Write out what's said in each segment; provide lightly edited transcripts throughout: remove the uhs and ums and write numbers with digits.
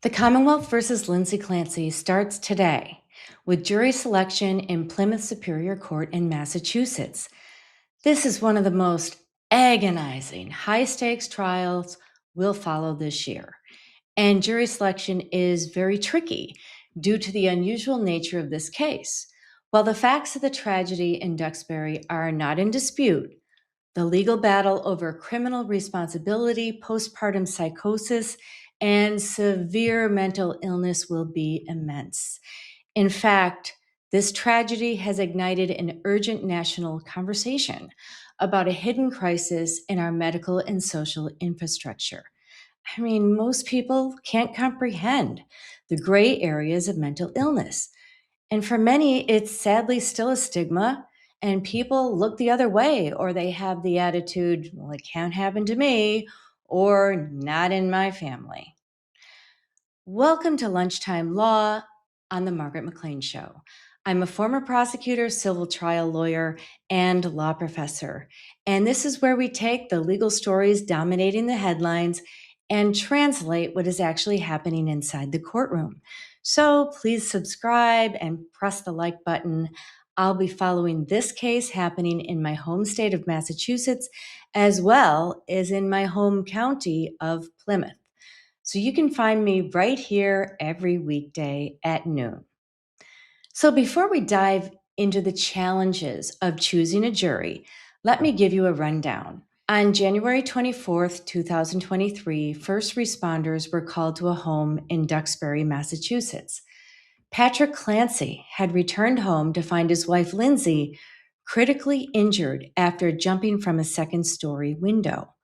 The Commonwealth versus Lindsay Clancy starts today with jury selection in Plymouth Superior Court in Massachusetts. This is one of the most agonizing, high-stakes trials we'll follow this year. And jury selection is very tricky due to the unusual nature of this case. While the facts of the tragedy in Duxbury are not in dispute, the legal battle over criminal responsibility, postpartum psychosis, and severe mental illness will be immense. In fact, this tragedy has ignited an urgent national conversation about a hidden crisis in our medical and social infrastructure. I mean, most people can't comprehend the gray areas of mental illness. And for many, it's sadly still a stigma, and people look the other way, or they have the attitude, well, it can't happen to me, or not in my family. Welcome to Lunchtime Law on the Margaret McLean Show. I'm a former prosecutor, civil trial lawyer, and law professor. And this is where we take the legal stories dominating the headlines and translate what is actually happening inside the courtroom. So please subscribe and press the like button. I'll be following this case happening in my home state of Massachusetts, as well as in my home county of Plymouth. So you can find me right here every weekday at noon. So before we dive into the challenges of choosing a jury, let me give you a rundown. On January 24th, 2023, first responders were called to a home in Duxbury, Massachusetts. Patrick Clancy had returned home to find his wife Lindsay critically injured after jumping from a second-story window.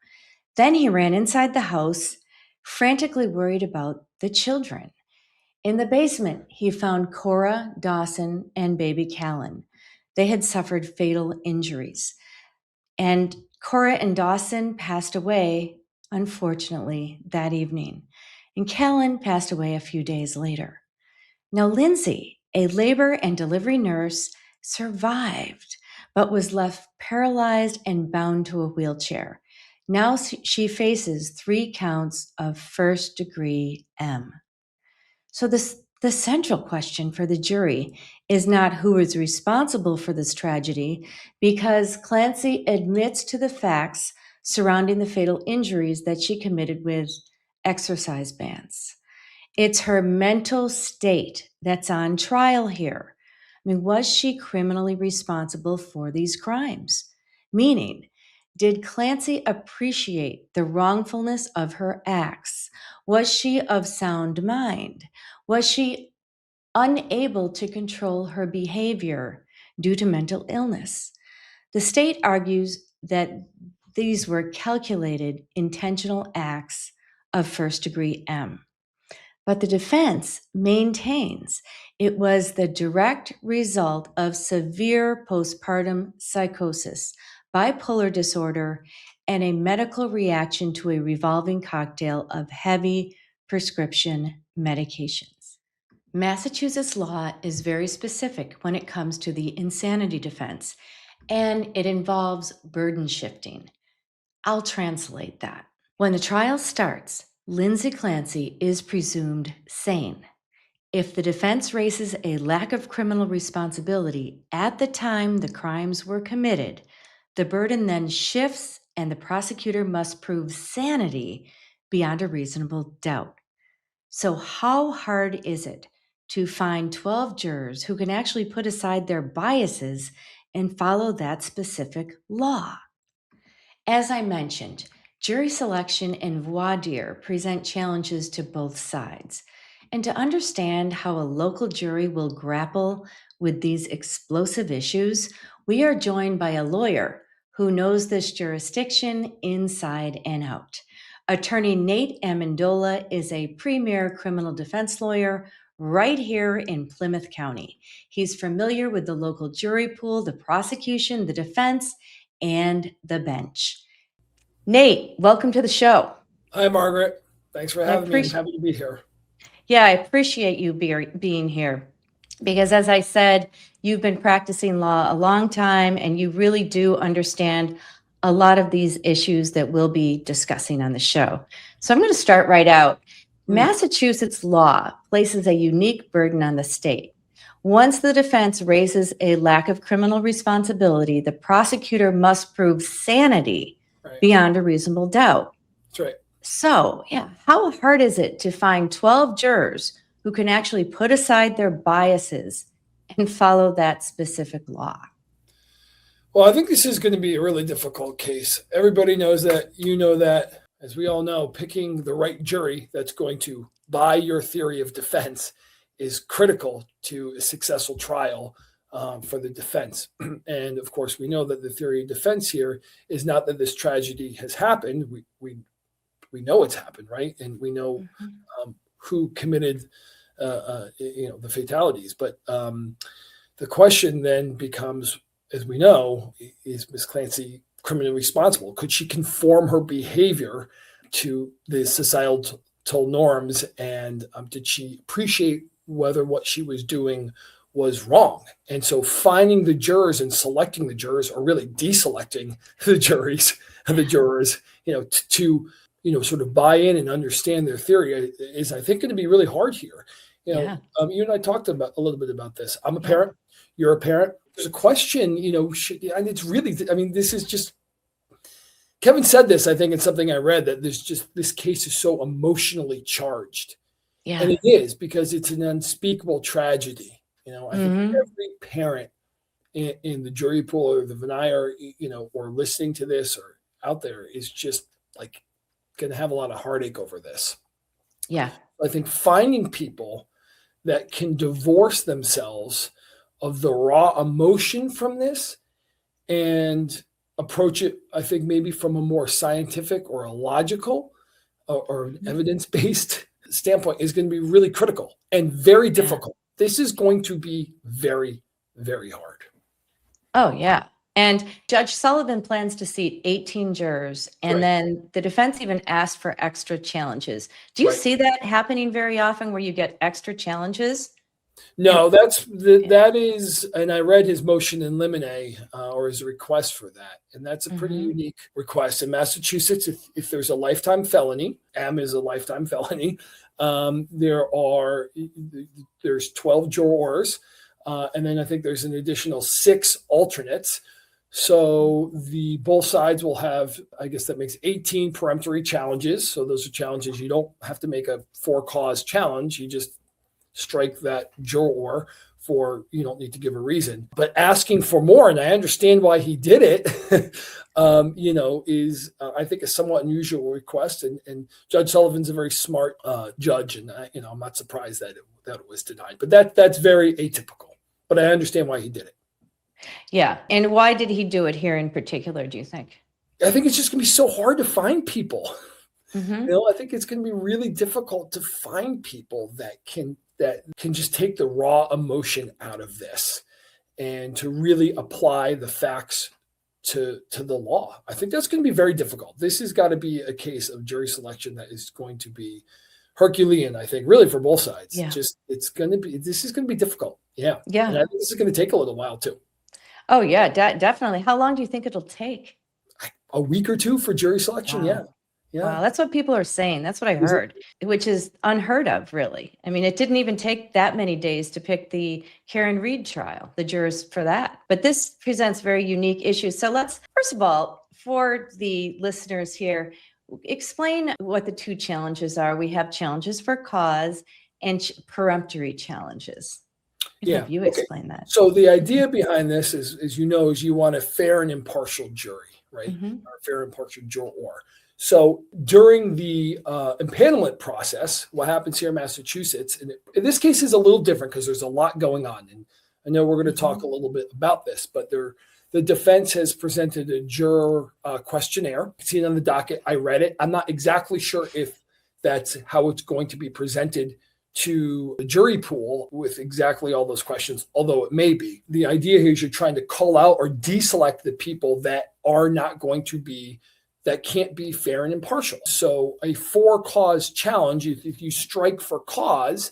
Then he ran inside the house, frantically worried about the children. In the basement, he found Cora, Dawson, and baby Callan. They had suffered fatal injuries. And Cora and Dawson passed away, unfortunately, that evening. And Callan passed away a few days later. Now, Lindsay, a labor and delivery nurse, survived, but was left paralyzed and bound to a wheelchair. Now she faces 3 counts of first-degree M. So the central question for the jury is not who is responsible for this tragedy, because Clancy admits to the facts surrounding the fatal injuries that she committed with exercise bans. It's her mental state that's on trial here. I mean, was she criminally responsible for these crimes? Meaning, did Clancy appreciate the wrongfulness of her acts? Was she of sound mind? Was she unable to control her behavior due to mental illness? The state argues that these were calculated, intentional acts of first-degree M. But the defense maintains it was the direct result of severe postpartum psychosis, bipolar disorder, and a medical reaction to a revolving cocktail of heavy prescription medications. Massachusetts law is very specific when it comes to the insanity defense, and it involves burden shifting. I'll translate that. When the trial starts, Lindsay Clancy is presumed sane. If the defense raises a lack of criminal responsibility at the time the crimes were committed, the burden then shifts and the prosecutor must prove sanity beyond a reasonable doubt. So how hard is it to find 12 jurors who can actually put aside their biases and follow that specific law? As I mentioned, jury selection and voir dire present challenges to both sides. And to understand how a local jury will grapple with these explosive issues, we are joined by a lawyer who knows this jurisdiction inside and out. Attorney Nate Amendola is a premier criminal defense lawyer right here in Plymouth County. He's familiar with the local jury pool, the prosecution, the defense, and the bench. Nate, welcome to the show. Hi, Margaret. Thanks for having me. I'm happy to be here. Yeah, I appreciate you being here because, as I said, you've been practicing law a long time and you really do understand a lot of these issues that we'll be discussing on the show. So I'm going to start right out. Massachusetts law places a unique burden on the state. Once the defense raises a lack of criminal responsibility, the prosecutor must prove sanity beyond a reasonable doubt. That's right. So, how hard is it to find 12 jurors who can actually put aside their biases and follow that specific law? Well, I think this is going to be a really difficult case. Everybody knows that, that, as we all know, picking the right jury that's going to buy your theory of defense is critical to a successful trial for the defense. And of course, we know that the theory of defense here is not that this tragedy has happened. We know it's happened, right? And we know who committed, the fatalities. But the question then becomes, as we know, is Ms. Clancy criminally responsible? Could she conform her behavior to the societal norms? And did she appreciate whether what she was doing was wrong? And so finding the jurors and selecting the jurors, or really deselecting the jurors, to sort of buy in and understand their theory is, I think, going to be really hard here. You and I talked about a little bit about this. I'm a parent. You're a parent. There's a question, and it's really, this is just, Kevin said this, I think, in something I read, that this case is so emotionally charged. Yeah. And it is, because it's an unspeakable tragedy. I think every parent in the jury pool or the veneer, or listening to this or out there is just like going to have a lot of heartache over this. Yeah. I think finding people that can divorce themselves of the raw emotion from this and approach it, I think, maybe from a more scientific or a logical or evidence-based standpoint is going to be really critical and very difficult. This is going to be very, very hard. Oh, yeah. And Judge Sullivan plans to seat 18 jurors, and then the defense even asked for extra challenges. Do you see that happening very often, where you get extra challenges? No, that is, and I read his motion in limine, or his request for that, and that's a pretty unique request. In Massachusetts, if there's a lifetime felony, M is a lifetime felony, there's 12 jurors, and then I think there's an additional 6 alternates. So both sides will have, I guess that makes 18 peremptory challenges. So those are challenges you don't have to make a 4-cause challenge. You just strike that juror you don't need to give a reason. But asking for more, and I understand why he did it, is I think a somewhat unusual request. And Judge Sullivan's a very smart judge, and I'm not surprised that it was denied. But that's very atypical. But I understand why he did it. Yeah. And why did he do it here in particular, do you think? I think it's just going to be so hard to find people. I think it's going to be really difficult to find people that can just take the raw emotion out of this and to really apply the facts to the law. I think that's going to be very difficult. This has got to be a case of jury selection that is going to be Herculean, I think, really, for both sides. Yeah. This is going to be difficult. Yeah. Yeah. And I think this is going to take a little while too. Oh, yeah, definitely. How long do you think it'll take? A week or two for jury selection. Wow. Yeah. Yeah. Wow, that's what people are saying. That's what I heard, which is unheard of, really. I mean, it didn't even take that many days to pick the Karen Reed trial, the jurors for that. But this presents very unique issues. So let's, first of all, for the listeners here, explain what the 2 challenges are. We have challenges for cause and peremptory challenges. Have you explain that. So the idea behind this is you want a fair and impartial jury, right? Or a fair and impartial juror. So during the impanelment process, what happens here in Massachusetts, and in this case is a little different because there's a lot going on. And I know we're going to talk a little bit about this, but the defense has presented a juror questionnaire. You see it on the docket. I read it. I'm not exactly sure if that's how it's going to be presented to the jury pool with exactly all those questions, although it may be. The idea here is you're trying to call out or deselect the people that are not going to be, that can't be fair and impartial. So a 4-cause challenge, if you strike for cause,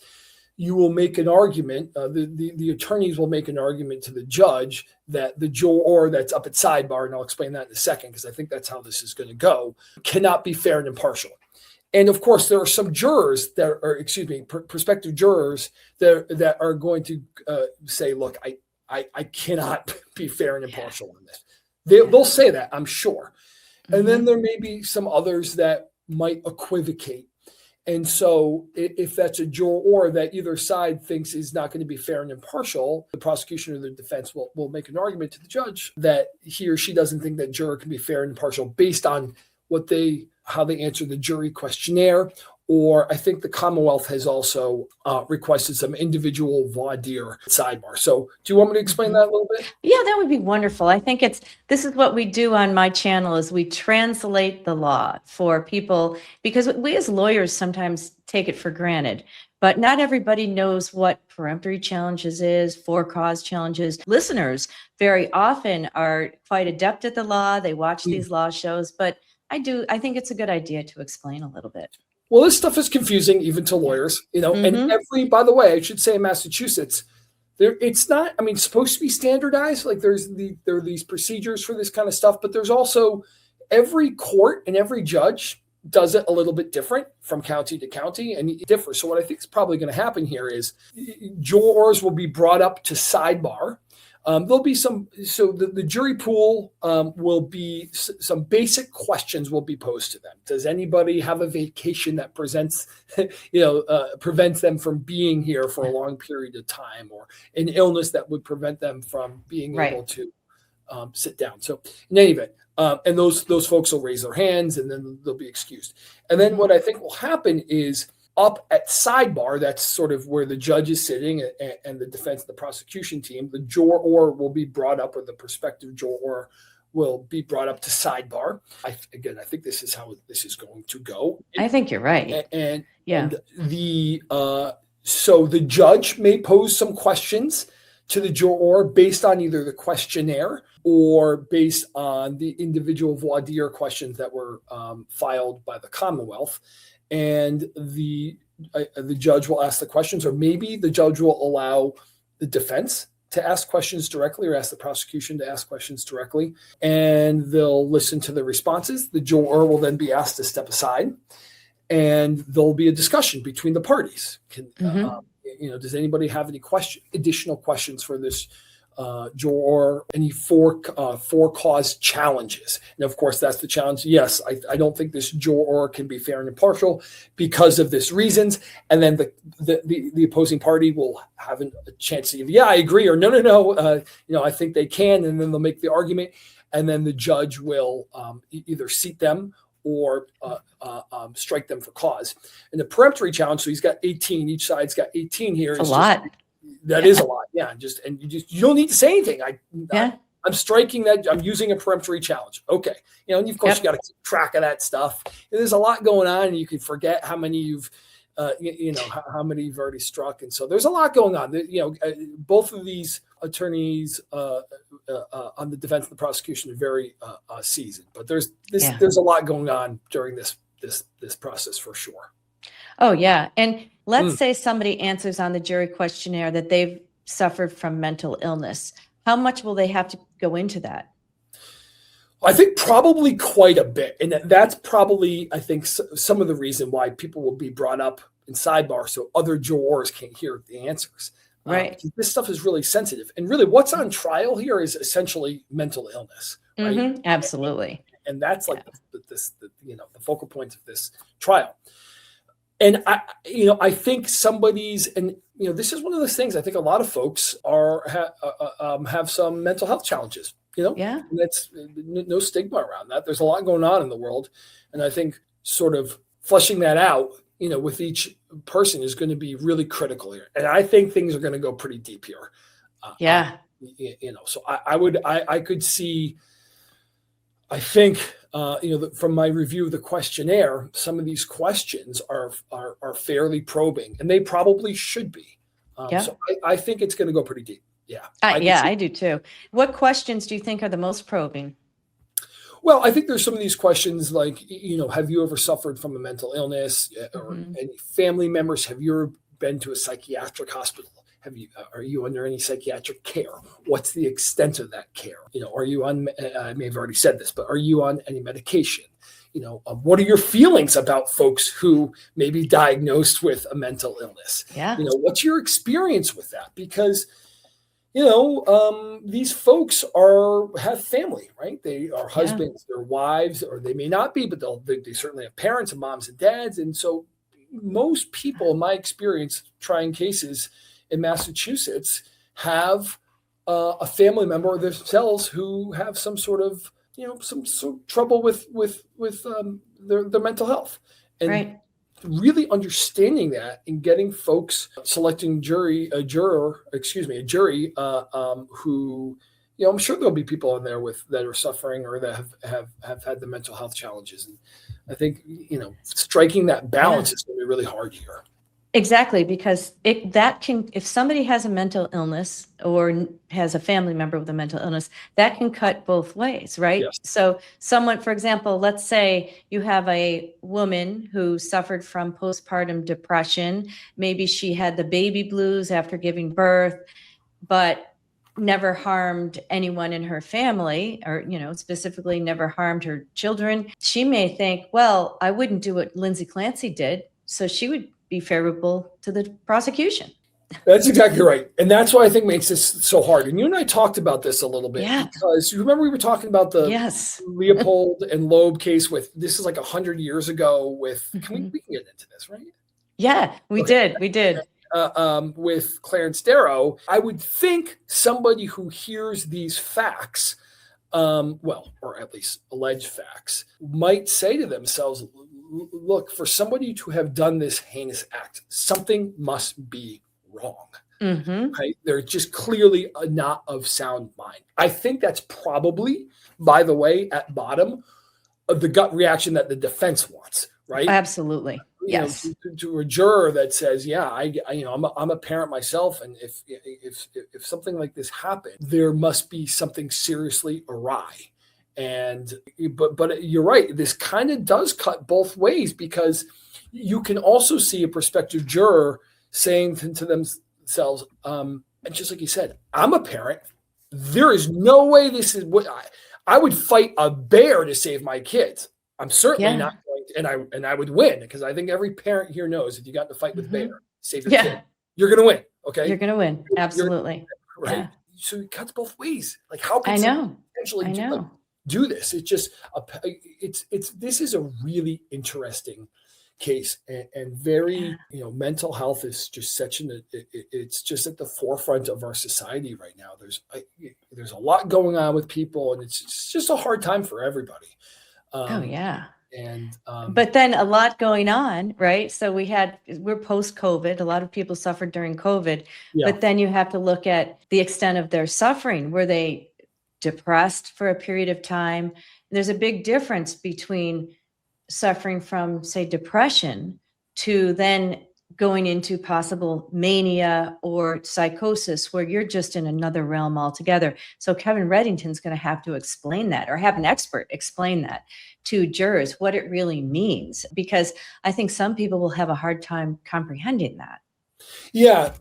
you will make an argument, the attorneys will make an argument to the judge that the juror that's up at sidebar, and I'll explain that in a second because I think that's how this is going to go, cannot be fair and impartial. And of course, there are some jurors that are, prospective jurors that are going to say, look, I cannot be fair and impartial on this. They'll say that, I'm sure. And then there may be some others that might equivocate. And so if that's a juror that either side thinks is not going to be fair and impartial, the prosecution or the defense will make an argument to the judge that he or she doesn't think that juror can be fair and impartial based on how they answer the jury questionnaire. Or I think the Commonwealth has also requested some individual voir dire sidebar. So do you want me to explain that a little bit? Yeah, that would be wonderful. I think this is what we do on my channel is we translate the law for people, because we as lawyers sometimes take it for granted, but not everybody knows what peremptory challenges is, for cause challenges. Listeners very often are quite adept at the law. They watch these law shows, but I think it's a good idea to explain a little bit. Well, this stuff is confusing even to lawyers, and by the way, I should say in Massachusetts, it's not, supposed to be standardized. Like there are these procedures for this kind of stuff, but there's also every court and every judge does it a little bit different from county to county, and it differs. So what I think is probably going to happen here is jurors will be brought up to sidebar. There'll be the jury pool will be some basic questions will be posed to them. Does anybody have a vacation that prevents them from being here for a long period of time, or an illness that would prevent them from being able to sit down? So in any event, and those folks will raise their hands and then they'll be excused. And then what I think will happen is, up at sidebar, that's sort of where the judge is sitting and the defense, the prosecution team, the juror will be brought up, or the prospective juror will be brought up to sidebar. I think this is how this is going to go. I think you're right. And so the judge may pose some questions to the juror based on either the questionnaire or based on the individual voir dire questions that were filed by the Commonwealth. And the judge will ask the questions, or maybe the judge will allow the defense to ask questions directly, or ask the prosecution to ask questions directly, and they'll listen to the responses. The juror will then be asked to step aside, and there'll be a discussion between the parties. Does anybody have any additional questions for this juror? Any for cause challenges? And of course, that's the challenge. Yes, I don't think this juror can be fair and impartial because of this reasons. And then the opposing party will have a chance to give, I agree, or no. I think they can, and then they'll make the argument, and then the judge will either seat them or strike them for cause. And the peremptory challenge, so he's got 18. Each side's got 18 here. It's a lot. That is a lot. Yeah. You don't need to say anything. I'm striking that. I'm using a peremptory challenge. Okay. And of course you got to keep track of that stuff. And there's a lot going on, and you can forget how many you've, how many you've already struck. And so there's a lot going on. Both of these attorneys on the defense and the prosecution are very seasoned, but there's a lot going on during this process for sure. Oh, yeah. And let's say somebody answers on the jury questionnaire that they've suffered from mental illness. How much will they have to go into that? I think probably quite a bit. And that's probably, I think, some of the reason why people will be brought up in sidebar so other jurors can't hear the answers. Right. This stuff is really sensitive. And really what's on trial here is essentially mental illness. Right? Mm-hmm. Absolutely. And that's like the focal point of this trial. And I think this is one of those things. I think a lot of folks have some mental health challenges. And that's no stigma around that. There's a lot going on in the world, and I think sort of fleshing that out, with each person is going to be really critical here. And I think things are going to go pretty deep here. So I could see. I think. From my review of the questionnaire, some of these questions are fairly probing, and they probably should be. So I think it's going to go pretty deep. Yeah. I do too. What questions do you think are the most probing? Well, I think there's some of these questions like, have you ever suffered from a mental illness, or any family members? Have you ever been to a psychiatric hospital? Are you under any psychiatric care? What's the extent of that care? Are you on, I may have already said this, but are you on any medication? what are your feelings about folks who may be diagnosed with a mental illness? Yeah. What's your experience with that? Because these folks have family, right? They are husbands, their wives, or they may not be, but they certainly have parents and moms and dads. And so most people, in my experience, trying cases in Massachusetts, have a family member themselves who have some sort of trouble with their mental health. And right. Really understanding that and getting folks selecting a jury who, I'm sure there'll be people in there that are suffering or that have had the mental health challenges. And I think, striking that balance is going to be really hard here. Exactly, because if somebody has a mental illness or has a family member with a mental illness, that can cut both ways, right? Yes. So someone, for example, let's say you have a woman who suffered from postpartum depression. Maybe she had the baby blues after giving birth, but never harmed anyone in her family, or, specifically never harmed her children. She may think, well, I wouldn't do what Lindsay Clancy did, so she would be favorable to the prosecution. That's exactly right. And that's what I think makes this so hard. And you and I talked about this a little bit because you remember we were talking about the Leopold and Loeb case this is like 100 years ago we can get into this, right? Yeah, we did. With Clarence Darrow. I would think somebody who hears these facts, or at least alleged facts, might say to themselves, look, for somebody to have done this heinous act, something must be wrong. Mm-hmm. Right? They're just clearly not of sound mind. I think that's probably, by the way, at bottom of the gut reaction that the defense wants, right? Absolutely. Yes. To a juror that says, yeah, I'm a parent myself, and if something like this happened, there must be something seriously awry. But you're right. This kind of does cut both ways, because you can also see a prospective juror saying to themselves, and just like you said, I'm a parent. There is no way this is what I would fight a bear to save my kids. I'm certainly not going to, and I would win, because I think every parent here knows if you got in a fight with bear, save your kid, you're going to win. Okay, you're going to win. Absolutely, right. Yeah. So it cuts both ways. Like, how can someone potentially do this? It's just this is a really interesting case, and very mental health is just it's just at the forefront of our society right now. There's a lot going on with people, and it's just a hard time for everybody. And but then a lot going on, right? So we're post-COVID. A lot of people suffered during COVID, but then you have to look at the extent of their suffering. Were they depressed for a period of time? There's a big difference between suffering from, say, depression to then going into possible mania or psychosis, where you're just in another realm altogether. So Kevin Reddington's going to have to explain that, or have an expert explain that to jurors, what it really means, because I think some people will have a hard time comprehending that. Yeah,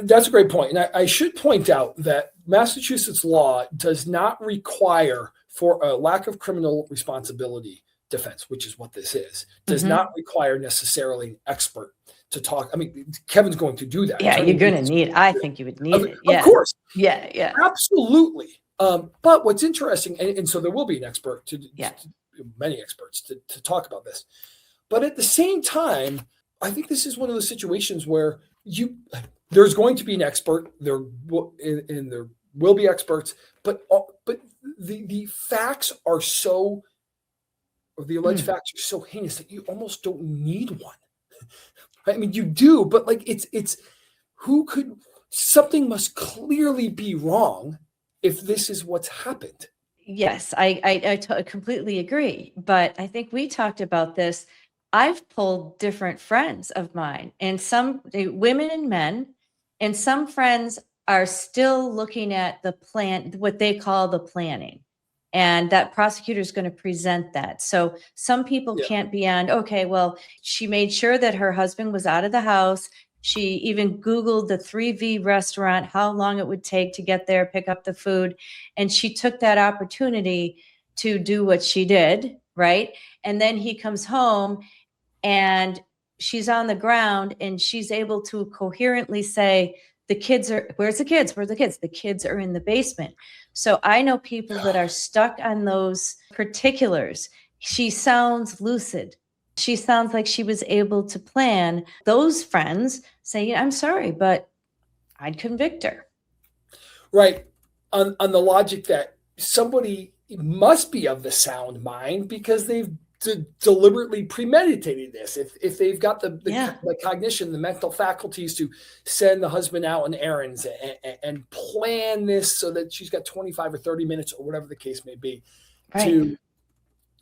that's a great point. And I should point out that Massachusetts law does not require, for a lack of criminal responsibility defense, which is what this is, does not require necessarily an expert to talk. I mean, Kevin's going to do that. Yeah, you're going to need it. I think you would need it. Of course. Yeah. Absolutely. But what's interesting, and so there will be an expert many experts to talk about this. But at the same time, I think this is one of those situations where there's going to be an expert, there will be experts, but the facts are so, or the alleged facts are so heinous that you almost don't need one. I mean, you do, but like it's something must clearly be wrong if this is what's happened. Yes, I completely agree. But I think we talked about this. I've pulled different friends of mine, and some women and men, and some friends are still looking at the plan, what they call the planning. And that prosecutor is going to present that. So some people can't be on, okay, well, she made sure that her husband was out of the house. She even Googled the 3V restaurant, how long it would take to get there, pick up the food. And she took that opportunity to do what she did. right? And then he comes home and she's on the ground and she's able to coherently say, the kids are, where's the kids? Where's the kids? The kids are in the basement. So I know people that are stuck on those particulars. She sounds lucid. She sounds like she was able to plan. Those friends say, I'm sorry, but I'd convict her. Right. On the logic that somebody must be of the sound mind because they've deliberately premeditated this. If they've got the cognition, the mental faculties to send the husband out on errands and plan this so that she's got 25 or 30 minutes or whatever the case may be to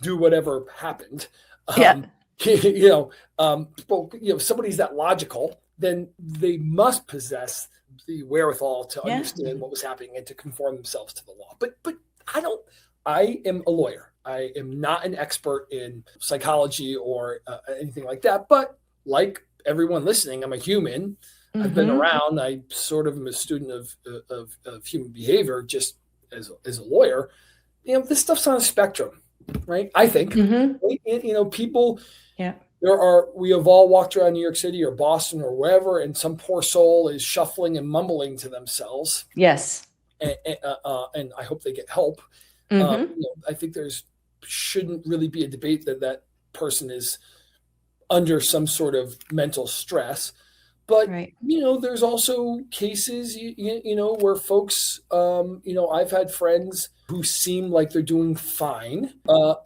do whatever happened. Somebody's that logical, then they must possess the wherewithal to understand what was happening and to conform themselves to the law. But I am a lawyer. I am not an expert in psychology or anything like that. But like everyone listening, I'm a human. Mm-hmm. I've been around. I sort of am a student of human behavior just as a lawyer. This stuff's on a spectrum, right? I think, right? People, we have all walked around New York City or Boston or wherever, and some poor soul is shuffling and mumbling to themselves. Yes. And I hope they get help. I think shouldn't really be a debate that person is under some sort of mental stress. But, there's also cases, where folks, I've had friends who seem like they're doing fine.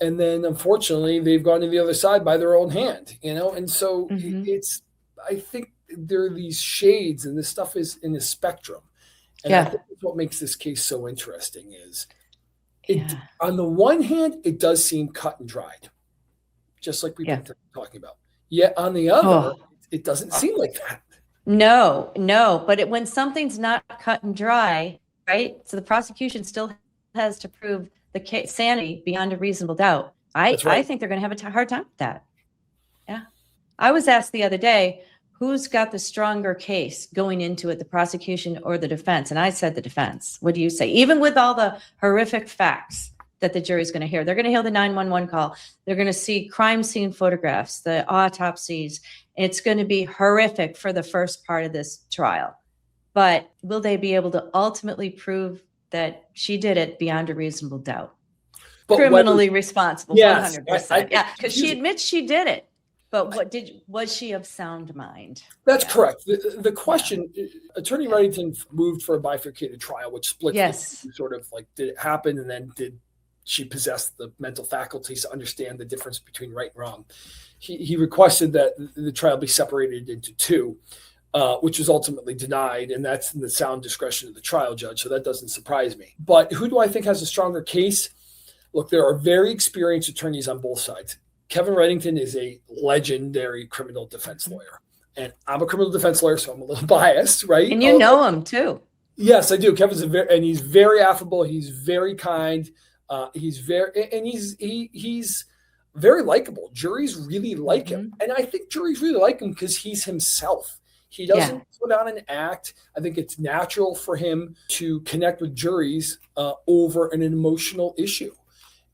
And then, unfortunately, they've gone to the other side by their own hand, and so I think there are these shades and this stuff is in a spectrum. And I think that's what makes this case so interesting is on the one hand, it does seem cut and dried, just like we've been talking about. Yet on the other, it doesn't seem like that. No. But when something's not cut and dry, right? So the prosecution still has to prove the case sanity beyond a reasonable doubt. I think they're going to have a hard time with that. Yeah. I was asked the other day, who's got the stronger case going into it, the prosecution or the defense? And I said the defense. What do you say? Even with all the horrific facts that the jury's going to hear, they're going to hear the 911 call. They're going to see crime scene photographs, the autopsies. It's going to be horrific for the first part of this trial. But will they be able to ultimately prove that she did it beyond a reasonable doubt? But criminally responsible, 100%. Because she admits she did it. But was she of sound mind? That's correct. The question, Attorney Reddington moved for a bifurcated trial, which split sort of like, did it happen? And then did she possess the mental faculties to understand the difference between right and wrong? He requested that the trial be separated into two, which was ultimately denied. And that's in the sound discretion of the trial judge. So that doesn't surprise me. But who do I think has a stronger case? Look, there are very experienced attorneys on both sides. Kevin Reddington is a legendary criminal defense lawyer. And I'm a criminal defense lawyer, so I'm a little biased, right? And you know him too. Yes, I do. Kevin's he's very affable. He's very kind. He's very likable. Juries really like him. And I think juries really like him because he's himself. He doesn't put on an act. I think it's natural for him to connect with juries over an emotional issue.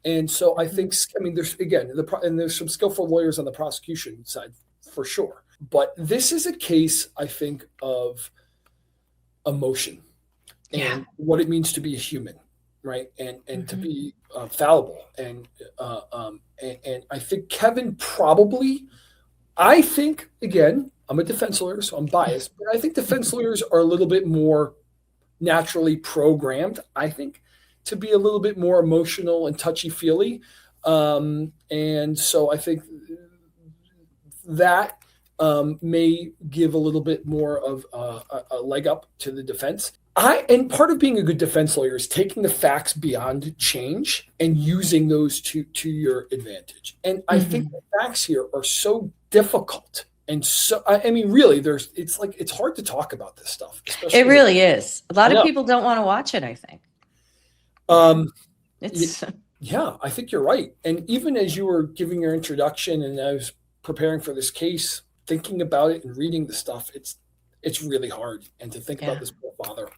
And so I think, there's some skillful lawyers on the prosecution side for sure. But this is a case, I think, of emotion and what it means to be a human, right? And to be fallible. And I think Kevin again, I'm a defense lawyer, so I'm biased, but I think defense lawyers are a little bit more naturally programmed, I think, to be a little bit more emotional and touchy-feely. And so I think that may give a little bit more of a leg up to the defense. And part of being a good defense lawyer is taking the facts beyond change and using those to your advantage. And I think the facts here are so difficult. And so, really, it's hard to talk about this stuff. It really is. A lot of people don't want to watch it, I think. I think you're right. And even as you were giving your introduction and I was preparing for this case, thinking about it and reading the stuff, it's really hard. And to think about this poor father.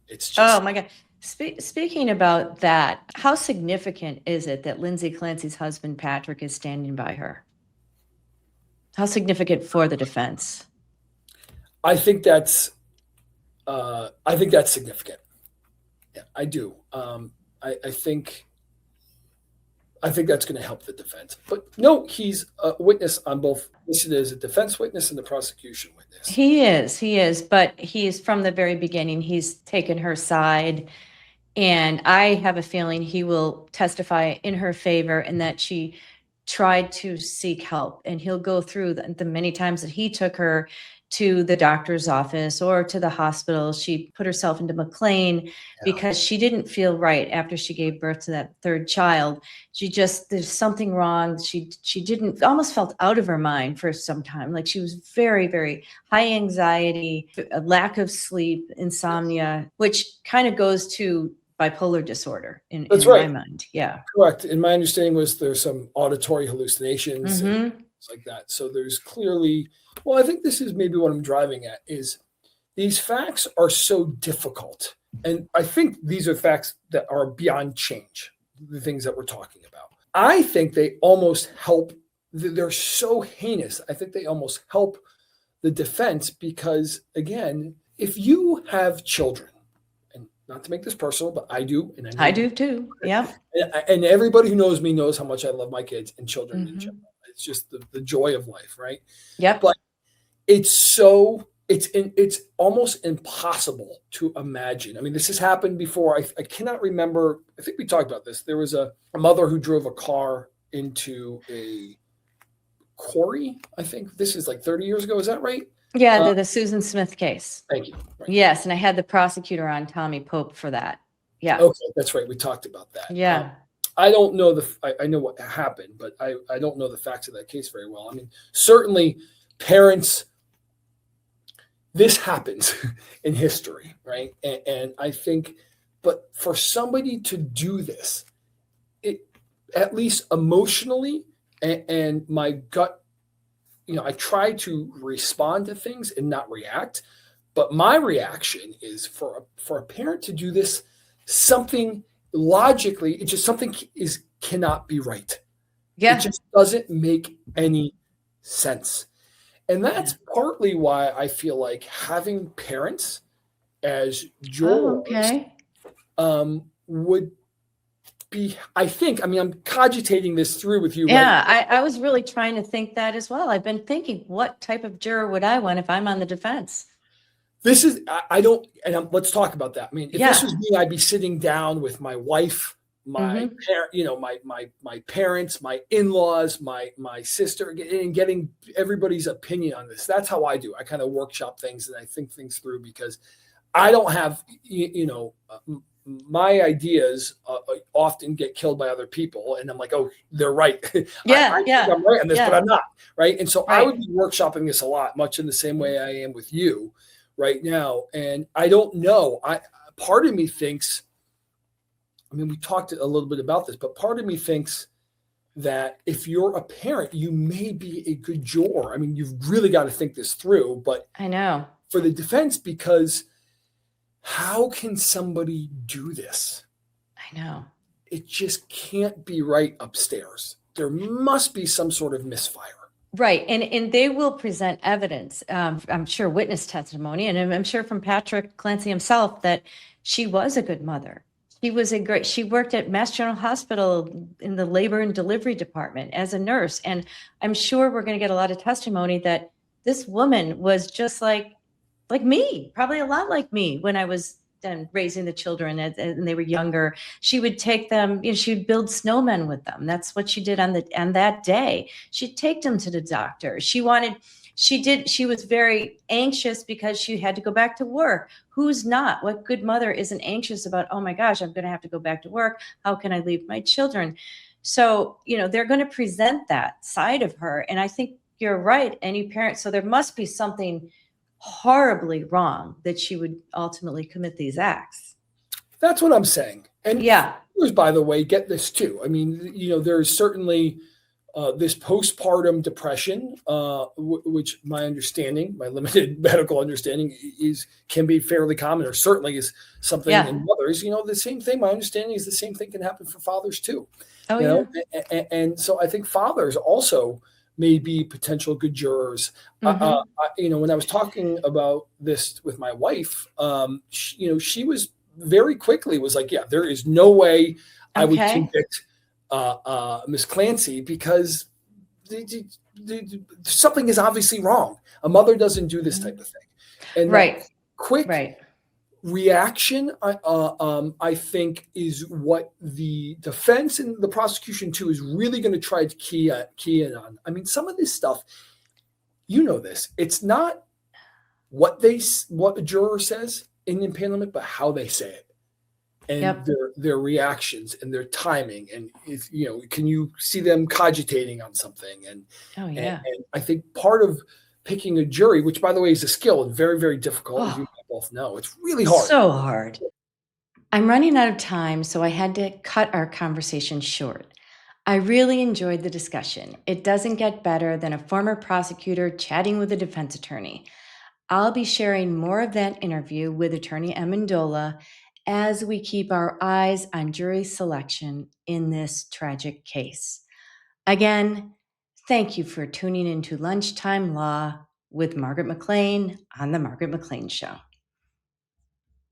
It's Oh just, my God. Speaking about that, how significant is it that Lindsay Clancy's husband, Patrick, is standing by her? How significant for the defense? I think that's significant. Yeah, I do. I think that's going to help the defense. But no, he's a witness on both. Listed as a defense witness and the prosecution witness. He is, but he's from the very beginning, he's taken her side. And I have a feeling he will testify in her favor and that she tried to seek help. And he'll go through the many times that he took her to the doctor's office or to the hospital. She put herself into McLean because she didn't feel right after she gave birth to that third child. There's something wrong. She didn't, almost felt out of her mind for some time. Like she was very, very high anxiety, a lack of sleep, insomnia, which kind of goes to bipolar disorder in my mind. Yeah. Correct. And my understanding was there's some auditory hallucinations and things like that. So there's clearly, well, I think this is maybe what I'm driving at is these facts are so difficult. And I think these are facts that are beyond change, the things that we're talking about. I think they almost help. They're so heinous. I think they almost help the defense because, again, if you have children, not to make this personal, but I do. And I do too. Yeah. And everybody who knows me knows how much I love my kids and children in general. It's just the joy of life, right? Yep. But it's almost impossible to imagine. I mean, this has happened before. I cannot remember. I think we talked about this. There was a mother who drove a car into a quarry. I think this is like 30 years ago. Is that right? Yeah, the Susan Smith case. Thank you. Right. Yes, and I had the prosecutor on, Tommy Pope, for that. Yeah. Okay, that's right. We talked about that. Yeah. I don't know I know what happened, but I don't know the facts of that case very well. I mean, certainly parents, this happens in history, right? And I think, but for somebody to do this, it at least emotionally and my gut, I try to respond to things and not react. But my reaction is for a parent to do this, something logically, it just something cannot be right. Yeah. It just doesn't make any sense. And that's partly why I feel like having parents as jurors would be, I think, I mean, I'm cogitating this through with you. Yeah, right? I was really trying to think that as well. I've been thinking, what type of juror would I want if I'm on the defense? This is, I don't, and let's talk about that. I mean, if this was me, I'd be sitting down with my wife, my my parents, my in-laws, my sister, and getting everybody's opinion on this. That's how I do. I kind of workshop things and I think things through because I don't have, my ideas often get killed by other people, and I'm like, oh, they're right. I think I'm right on this, but I'm not, right? And so I would be workshopping this a lot, much in the same way I am with you right now. And I don't know. Part of me thinks, I mean, we talked a little bit about this, but part of me thinks that if you're a parent, you may be a good juror. I mean, you've really got to think this through. But I know for the defense, because how can somebody do this? I know. It just can't be right upstairs. There must be some sort of misfire. Right. And they will present evidence, I'm sure witness testimony, and I'm sure from Patrick Clancy himself that she was a good mother. She worked at Mass General Hospital in the labor and delivery department as a nurse. And I'm sure we're going to get a lot of testimony that this woman was just like me, probably a lot like me when I was then raising the children and they were younger. She would take them, she would build snowmen with them. That's what she did on that day. She'd take them to the doctor. She was very anxious because she had to go back to work. Who's not? What good mother isn't anxious about, oh my gosh, I'm going to have to go back to work. How can I leave my children? So, they're going to present that side of her. And I think you're right. Any parent. So there must be something horribly wrong that she would ultimately commit these acts. That's what I'm saying. And by the way, get this too. I mean, there's certainly this postpartum depression, which my limited medical understanding can be fairly common, or certainly is something in mothers. The same thing. My understanding is the same thing can happen for fathers too. Oh, yeah. And so I think fathers also may be potential good jurors. When I was talking about this with my wife, she was very quickly was like, yeah, there is no way I would convict Miss Clancy because something is obviously wrong. A mother doesn't do this type of thing. And that quick reaction, I think, is what the defense and the prosecution too is really going to try to key in on. I mean, some of this stuff, this. It's not what a juror says in impanelment, but how they say it. And their reactions and their timing, and can you see them cogitating on something? And I think part of picking a jury, which by the way is a skill and very, very difficult, as you both know, it's really hard. So hard. I'm running out of time, so I had to cut our conversation short. I really enjoyed the discussion. It doesn't get better than a former prosecutor chatting with a defense attorney. I'll be sharing more of that interview with attorney Amendola as we keep our eyes on jury selection in this tragic case. Again, thank you for tuning into Lunchtime Law with Margaret McLean on The Margaret McLean Show.